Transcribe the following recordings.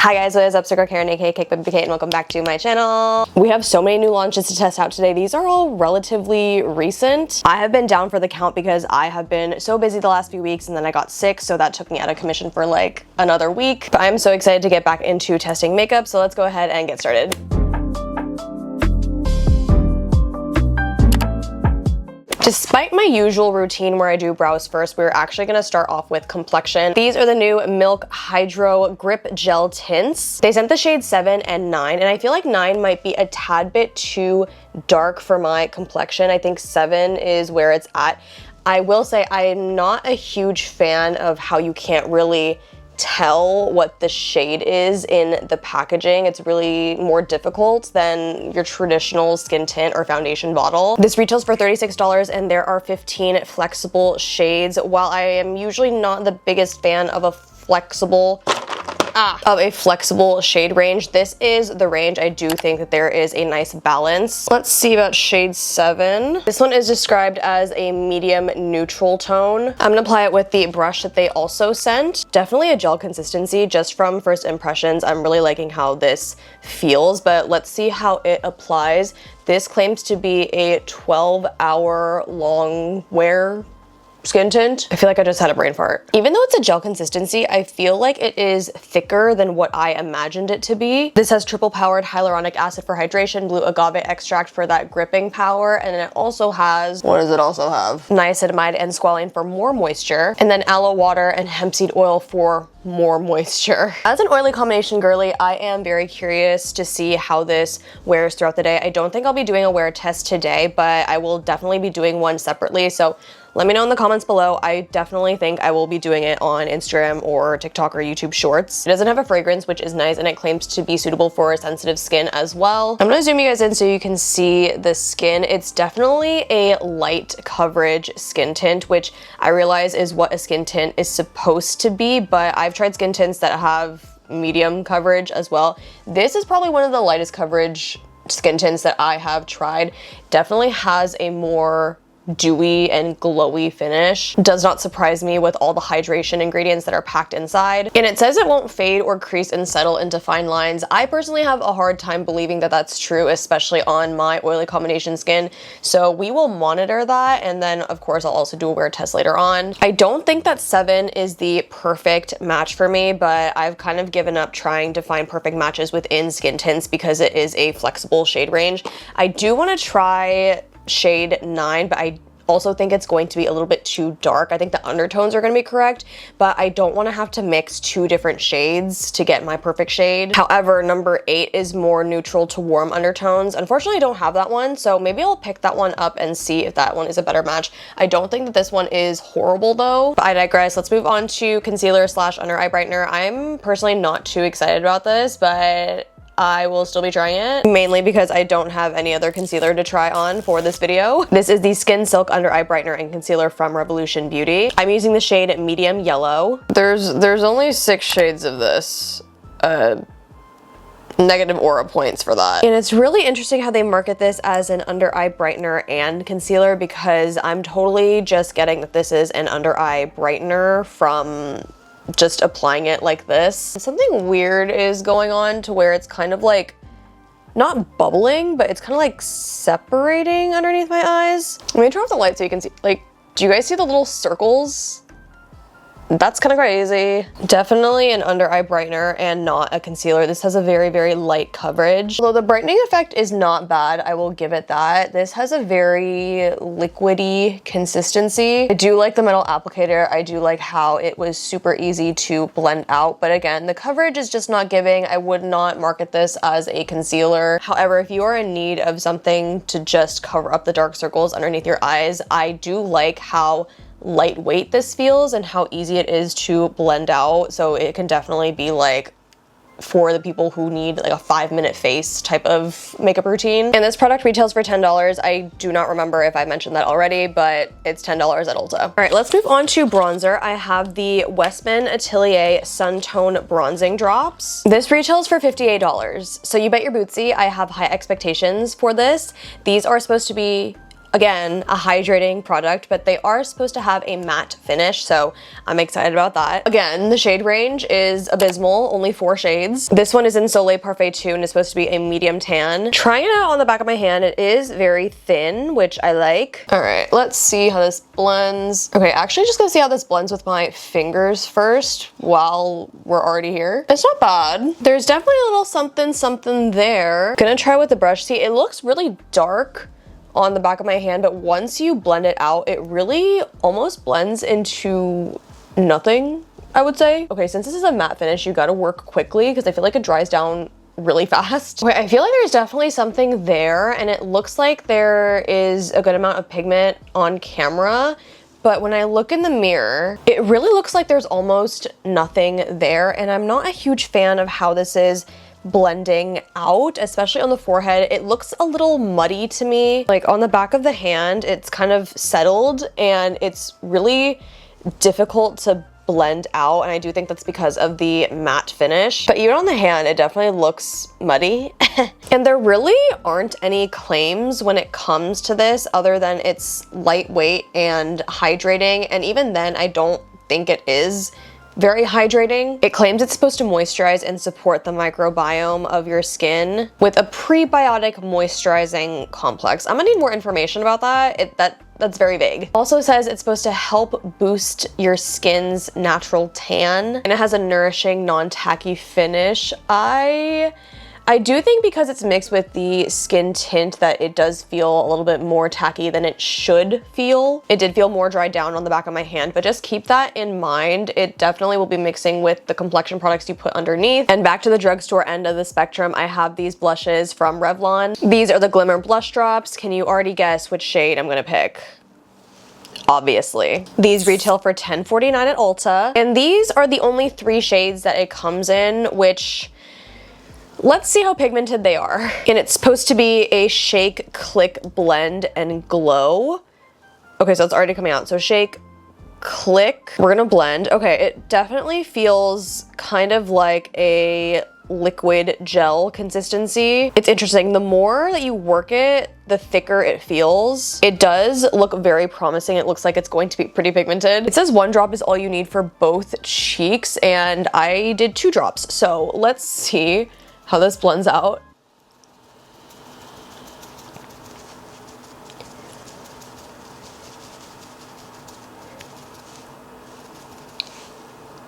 Hi guys, what is up? Circle Karen, aka cakedbybabyk, and welcome back to my channel. We have so many new launches to test out today. These are all relatively recent. I have been down for the count because I have been so busy the last few weeks and then I got sick, so that took me out of commission for like another week. But I'm so excited to get back into testing makeup, so let's go ahead and get started. Despite my usual routine where I do brows first, we're actually going to start off with complexion. These are the new Milk Hydro Grip Gel Tints. They sent the shade 7 and 9, and I feel like 9 might be a tad bit too dark for my complexion. I think 7 is where it's at. I will say I'm not a huge fan of how you can't really tell what the shade is in the packaging. It's really more difficult than your traditional skin tint or foundation bottle. This retails for $36 and there are 15 flexible shades. While I am usually not the biggest fan of a flexible shade range, this is the range. I do think that there is a nice balance. Let's see about shade 7. This one is described as a medium neutral tone. I'm gonna apply it with the brush that they also sent. Definitely a gel consistency just from first impressions. I'm really liking how this feels, but let's see how it applies. This claims to be a 12-hour long wear skin tint. I feel like I just had a brain fart. Even though it's a gel consistency, I feel like it is thicker than what I imagined it to be. This has triple powered hyaluronic acid for hydration, blue agave extract for that gripping power, and it also has, what does it also have? Niacinamide and squalane for more moisture, and then aloe water and hemp seed oil for more moisture. As an oily combination girly, I am very curious to see how this wears throughout the day. I don't think I'll be doing a wear test today, but I will definitely be doing one separately, so let me know in the comments below. I definitely think I will be doing it on Instagram or TikTok or YouTube Shorts. It doesn't have a fragrance, which is nice, and it claims to be suitable for sensitive skin as well. I'm gonna zoom you guys in so you can see the skin. It's definitely a light coverage skin tint, which I realize is what a skin tint is supposed to be, but I've tried skin tints that have medium coverage as well. This is probably one of the lightest coverage skin tints that I have tried. Definitely has a more dewy and glowy finish. Does not surprise me with all the hydration ingredients that are packed inside. And it says it won't fade or crease and settle into fine lines. I personally have a hard time believing that that's true, especially on my oily combination skin. So we will monitor that, and then of course I'll also do a wear test later on. I don't think that 7 is the perfect match for me, but I've kind of given up trying to find perfect matches within skin tints because it is a flexible shade range. I do want to try shade 9, but I also think it's going to be a little bit too dark. I think the undertones are going to be correct, but I don't want to have to mix 2 different shades to get my perfect shade. However, number 8 is more neutral to warm undertones. Unfortunately, I don't have that one, so maybe I'll pick that one up and see if that one is a better match. I don't think that this one is horrible though, but I digress. Let's move on to concealer slash under eye brightener. I'm personally not too excited about this, but I will still be trying it, mainly because I don't have any other concealer to try on for this video. This is the Skin Silk Under Eye Brightener and Concealer from Revolution Beauty. I'm using the shade Medium Yellow. There's only 6 shades of this. Negative aura points for that. And it's really interesting how they market this as an under eye brightener and concealer, because I'm totally just getting that this is an under eye brightener from just applying it like this. Something weird is going on to where it's kind of like not bubbling, but it's kind of like separating underneath my eyes. Let me turn off the light so you can see. Like, do you guys see the little circles? That's kind of crazy. Definitely an under eye brightener and not a concealer. This has a very, very light coverage. Although the brightening effect is not bad, I will give it that. This has a very liquidy consistency. I do like the metal applicator. I do like how it was super easy to blend out. But again, the coverage is just not giving. I would not market this as a concealer. However, if you are in need of something to just cover up the dark circles underneath your eyes, I do like how lightweight this feels and how easy it is to blend out. So it can definitely be like for the people who need like a 5-minute face type of makeup routine. And this product retails for $10. I do not remember if I mentioned that already, but it's $10 at Ulta. All right, let's move on to bronzer. I have the Westman Atelier Sun Tone Bronzing Drops. This retails for $58. So you bet your bootsy I have high expectations for this. These are supposed to be again, a hydrating product, but they are supposed to have a matte finish, so I'm excited about that. Again, the shade range is abysmal, only 4 shades. This one is in Soleil Parfait 2 and is supposed to be a medium tan. Trying it out on the back of my hand, it is very thin, which I like. All right, let's see how this blends. Okay, actually just gonna see how this blends with my fingers first while we're already here. It's not bad. There's definitely a little something there. Gonna try with the brush. See, it looks really dark on the back of my hand, but once you blend it out, it really almost blends into nothing, I would say. Okay, since this is a matte finish, you gotta work quickly because I feel like it dries down really fast. Okay, I feel like there's definitely something there, and it looks like there is a good amount of pigment on camera, but when I look in the mirror, it really looks like there's almost nothing there, and I'm not a huge fan of how this is blending out, especially on the forehead. It looks a little muddy to me. Like on the back of the hand, it's kind of settled and it's really difficult to blend out, and I do think that's because of the matte finish. But even on the hand, it definitely looks muddy. And there really aren't any claims when it comes to this other than it's lightweight and hydrating, and even then I don't think it is very hydrating. It claims it's supposed to moisturize and support the microbiome of your skin with a prebiotic moisturizing complex. I'm gonna need more information about that. That's very vague. Also says it's supposed to help boost your skin's natural tan, and it has a nourishing, non-tacky finish. I do think because it's mixed with the skin tint that it does feel a little bit more tacky than it should feel. It did feel more dried down on the back of my hand, but just keep that in mind. It definitely will be mixing with the complexion products you put underneath. And back to the drugstore end of the spectrum, I have these blushes from Revlon. These are the Glimmer Blush Drops. Can you already guess which shade I'm gonna pick? Obviously. These retail for $10.49 at Ulta, and these are the only 3 shades that it comes in, which let's see how pigmented they are. And it's supposed to be a shake, click, blend, and glow. Okay, so it's already coming out. So shake, click, we're gonna blend. Okay, it definitely feels kind of like a liquid gel consistency. It's interesting. The more that you work it, the thicker it feels. It does look very promising. It looks like it's going to be pretty pigmented. It says 1 drop is all you need for both cheeks, and I did 2 drops. So let's see how this blends out.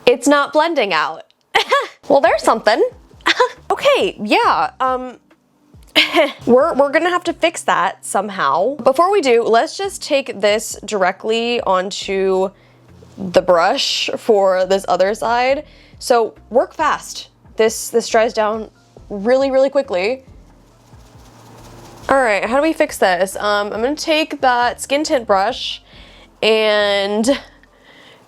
It's not blending out. Well, there's something. Okay, yeah, we're gonna have to fix that somehow. Before we do, let's just take this directly onto the brush for this other side. So work fast. This dries down really quickly. All right, how do we fix this? I'm gonna take that skin tint brush and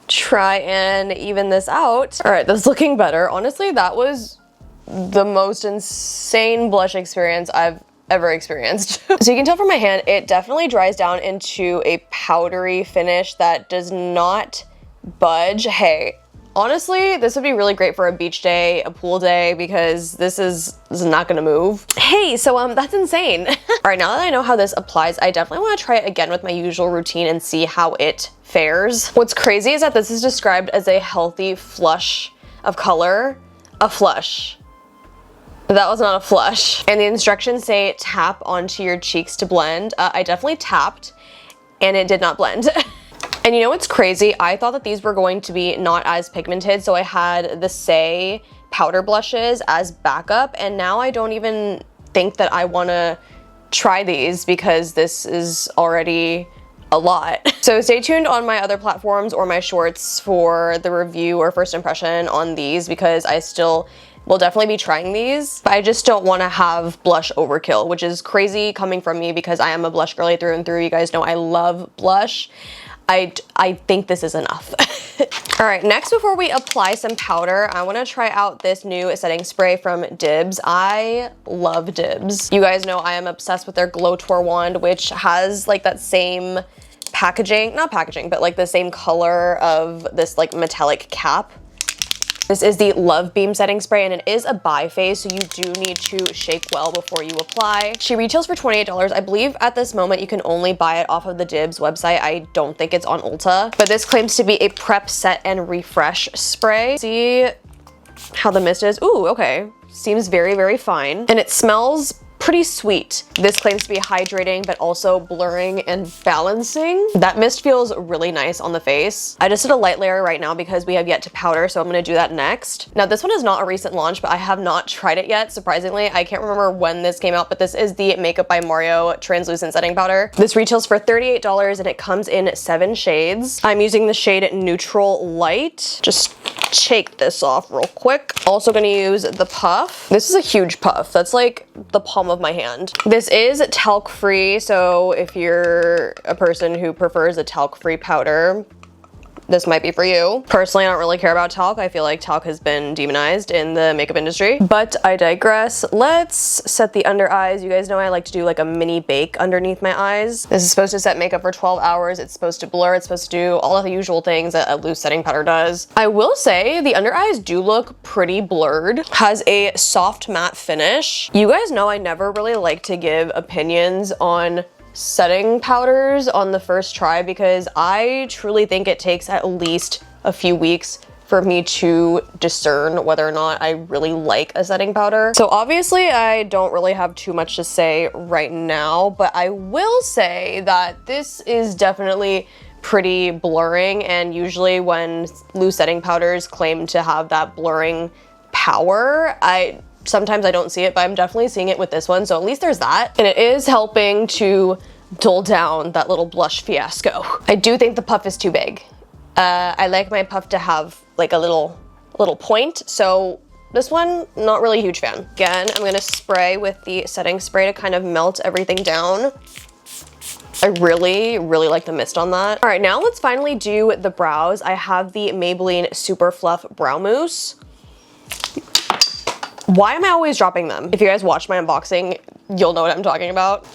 try and even this out. All right, that's looking better. Honestly, that was the most insane blush experience I've ever experienced. So you can tell from my hand, it definitely dries down into a powdery finish that does not budge. Hey, honestly, this would be really great for a beach day, a pool day, because this is not gonna move. Hey, so that's insane. All right, now that I know how this applies, I definitely wanna try it again with my usual routine and see how it fares. What's crazy is that this is described as a healthy flush of color. A flush. That was not a flush. And the instructions say tap onto your cheeks to blend. I definitely tapped and it did not blend. And you know what's crazy? I thought that these were going to be not as pigmented, so I had the Say powder blushes as backup, and now I don't even think that I wanna try these because this is already a lot. So stay tuned on my other platforms or my shorts for the review or first impression on these, because I still will definitely be trying these, but I just don't want to have blush overkill, which is crazy coming from me because I am a blush girly through and through. You guys know I love blush. I think this is enough. All right, next, before we apply some powder, I want to try out this new setting spray from Dibs. I love Dibs. You guys know I am obsessed with their Glow Tour wand, which has like that same packaging, not packaging, but like the same color of this like metallic cap. This is the Love Beam setting spray, and it is a bi-phase, so you do need to shake well before you apply. She retails for $28. I believe at this moment you can only buy it off of the Dibs website. I don't think it's on Ulta, but this claims to be a prep, set, and refresh spray. See how the mist is? Ooh, okay. Seems very, very fine. And it smells pretty sweet. This claims to be hydrating, but also blurring and balancing. That mist feels really nice on the face. I just did a light layer right now because we have yet to powder, so I'm gonna do that next. Now, this one is not a recent launch, but I have not tried it yet, surprisingly. I can't remember when this came out, but this is the Makeup by Mario Translucent Setting Powder. This retails for $38 and it comes in 7 shades. I'm using the shade Neutral Light. Just shake this off real quick. Also gonna use the puff. This is a huge puff. That's like the palm of my hand. This is talc free, so if you're a person who prefers a talc free powder, this might be for you. Personally, I don't really care about talc. I feel like talc has been demonized in the makeup industry, but I digress. Let's set the under eyes. You guys know I like to do like a mini bake underneath my eyes. This is supposed to set makeup for 12 hours. It's supposed to blur. It's supposed to do all of the usual things that a loose setting powder does. I will say the under eyes do look pretty blurred. Has a soft matte finish. You guys know I never really like to give opinions on setting powders on the first try because I truly think it takes at least a few weeks for me to discern whether or not I really like a setting powder. So obviously I don't really have too much to say right now, but I will say that this is definitely pretty blurring, and usually when loose setting powders claim to have that blurring power, sometimes I don't see it, but I'm definitely seeing it with this one, so at least there's that. And it is helping to dull down that little blush fiasco. I do think the puff is too big. I like my puff to have like a little point, so this one, not really a huge fan. Again, I'm gonna spray with the setting spray to kind of melt everything down. I really, really like the mist on that. All right, now let's finally do the brows. I have the Maybelline Super Fluff Brow Mousse. Why am I always dropping them? If you guys watch my unboxing, you'll know what I'm talking about.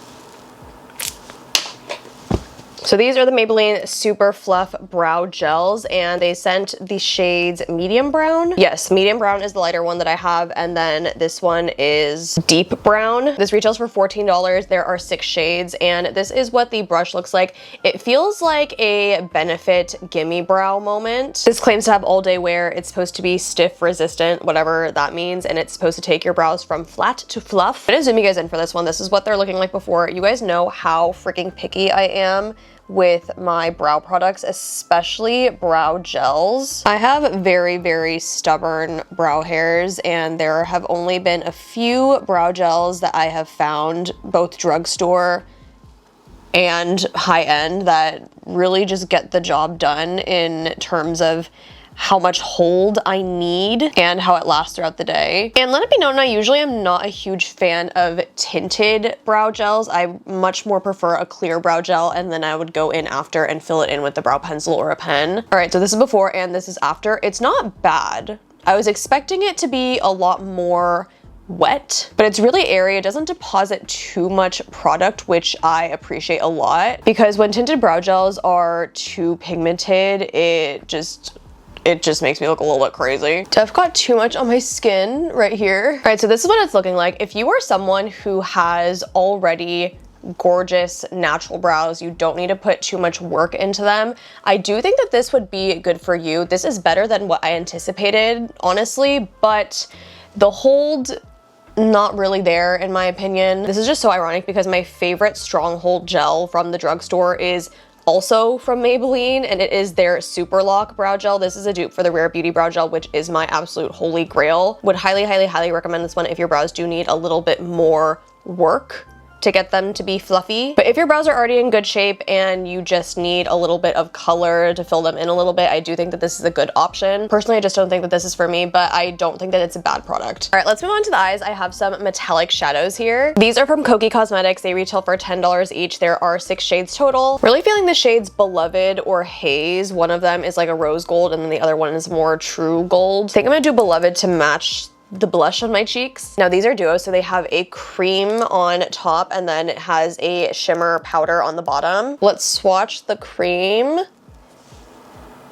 So these are the Maybelline Super Fluff Brow Gels, and they sent the shades medium brown. Yes, medium brown is the lighter one that I have, and then this one is deep brown. This retails for $14. There are 6 shades, and this is what the brush looks like. It feels like a Benefit Gimme Brow moment. This claims to have all day wear. It's supposed to be stiff resistant, whatever that means, and it's supposed to take your brows from flat to fluff. I'm gonna zoom you guys in for this one. This is what they're looking like before. You guys know how freaking picky I am with my brow products, especially brow gels. I have very, very stubborn brow hairs, and there have only been a few brow gels that I have found, both drugstore and high-end, that really just get the job done in terms of how much hold I need and how it lasts throughout the day. And let it be known, I usually am not a huge fan of tinted brow gels. I much more prefer a clear brow gel, and then I would go in after and fill it in with the brow pencil or a pen. All right, so this is before and this is after. It's not bad. I was expecting it to be a lot more wet, but it's really airy. It doesn't deposit too much product, which I appreciate a lot, because when tinted brow gels are too pigmented, it just makes me look a little bit crazy. I've got too much on my skin right here. All right, so this is what it's looking like. If you are someone who has already gorgeous natural brows, you don't need to put too much work into them, I do think that this would be good for you. This is better than what I anticipated, honestly, but the hold, not really there in my opinion. This is just so ironic because my favorite Stronghold gel from the drugstore is also from Maybelline, and it is their Super Lock Brow Gel. This is a dupe for the Rare Beauty Brow Gel, which is my absolute holy grail. Would highly, highly, highly recommend this one if your brows do need a little bit more work to get them to be fluffy. But if your brows are already in good shape and you just need a little bit of color to fill them in a little bit, I do think that this is a good option. Personally, I just don't think that this is for me, but I don't think that it's a bad product. All right, let's move on to the eyes. I have some metallic shadows here. These are from Kokie Cosmetics. They retail for $10 each. There are 6 shades total. Really feeling the shades Beloved or Haze. One of them is like a rose gold, and then the other one is more true gold. I think I'm gonna do Beloved to match the blush on my cheeks. Now these are duos, so they have a cream on top and then it has a shimmer powder on the bottom. Let's swatch the cream.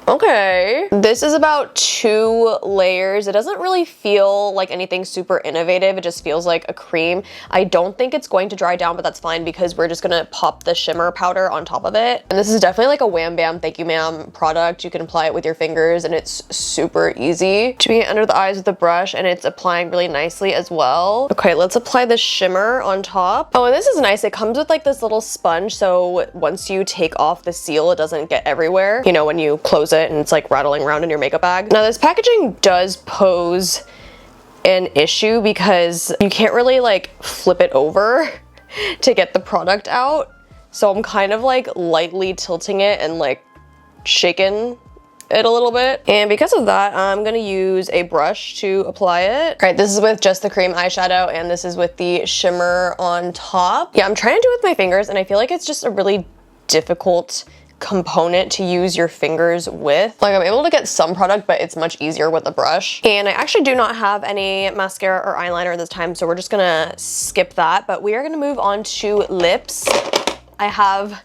Okay. This is about 2 layers. It doesn't really feel like anything super innovative. It just feels like a cream. I don't think it's going to dry down, but that's fine because we're just gonna pop the shimmer powder on top of it. And this is definitely like a wham bam thank you ma'am product. You can apply it with your fingers and it's super easy. Doing it under the eyes with a brush and it's applying really nicely as well. Okay, let's apply the shimmer on top. Oh, and this is nice. It comes with like this little sponge, so once you take off the seal, it doesn't get everywhere. You know, when you close it and it's like rattling around in your makeup bag. Now this packaging does pose an issue because you can't really like flip it over to get the product out. So I'm kind of like lightly tilting it and like shaking it a little bit. And because of that, I'm gonna use a brush to apply it. All right, this is with just the cream eyeshadow and this is with the shimmer on top. Yeah, I'm trying to do it with my fingers and I feel like it's just a really difficult component to use your fingers with. Like I'm able to get some product, but it's much easier with a brush. And I actually do not have any mascara or eyeliner this time, so we're just gonna skip that. But we are gonna move on to lips. I have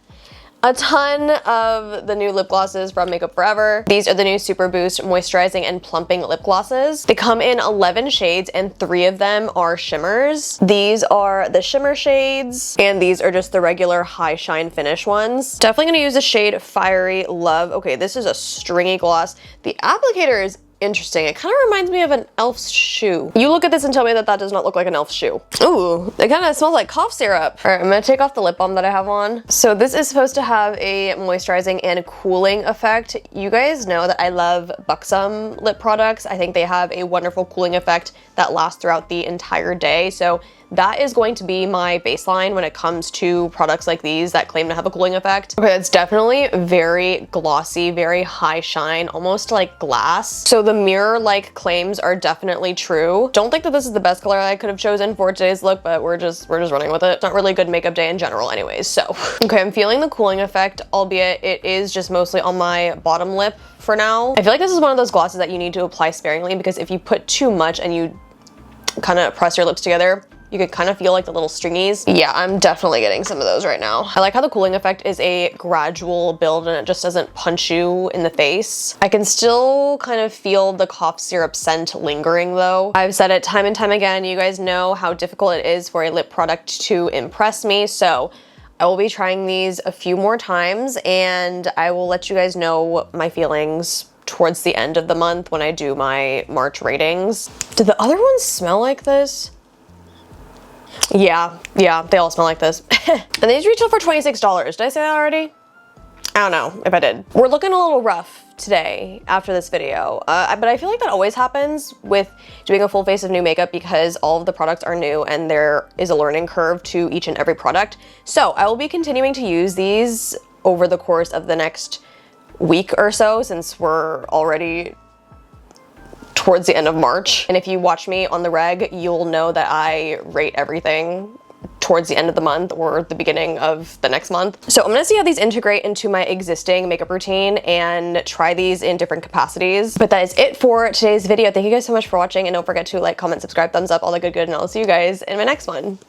a ton of the new lip glosses from Makeup Forever. These are the new Super Boost Moisturizing and Plumping Lip Glosses. They come in 11 shades and 3 of them are shimmers. These are the shimmer shades and these are just the regular high shine finish ones. Definitely gonna use the shade Fiery Love. Okay, this is a stringy gloss. The applicator is interesting. It kind of reminds me of an elf's shoe. You look at this and tell me that that does not look like an elf's shoe. Ooh, it kind of smells like cough syrup. All right, I'm gonna take off the lip balm that I have on. So this is supposed to have a moisturizing and cooling effect. You guys know that I love Buxom lip products. I think they have a wonderful cooling effect that lasts throughout the entire day. So that is going to be my baseline when it comes to products like these that claim to have a cooling effect. Okay, it's definitely very glossy, very high shine, almost like glass. So the mirror-like claims are definitely true. Don't think that this is the best color I could have chosen for today's look, but we're just running with it. It's not really a good makeup day in general anyways, so. Okay, I'm feeling the cooling effect, albeit it is just mostly on my bottom lip for now. I feel like this is one of those glosses that you need to apply sparingly because if you put too much and you kind of press your lips together, you could kind of feel like the little stringies. Yeah, I'm definitely getting some of those right now. I like how the cooling effect is a gradual build and it just doesn't punch you in the face. I can still kind of feel the cough syrup scent lingering though. I've said it time and time again, you guys know how difficult it is for a lip product to impress me, so I will be trying these a few more times and I will let you guys know my feelings towards the end of the month when I do my March ratings. Did the other ones smell like this? Yeah, they all smell like this. And these retail for $26. Did I say that already? I don't know if I did. We're looking a little rough today after this video, but I feel like that always happens with doing a full face of new makeup because all of the products are new and there is a learning curve to each and every product. So I will be continuing to use these over the course of the next week or so since we're already towards the end of March. And if you watch me on the reg, you'll know that I rate everything towards the end of the month or the beginning of the next month. So I'm gonna see how these integrate into my existing makeup routine and try these in different capacities. But that is it for today's video. Thank you guys so much for watching and don't forget to like, comment, subscribe, thumbs up, all the good, and I'll see you guys in my next one.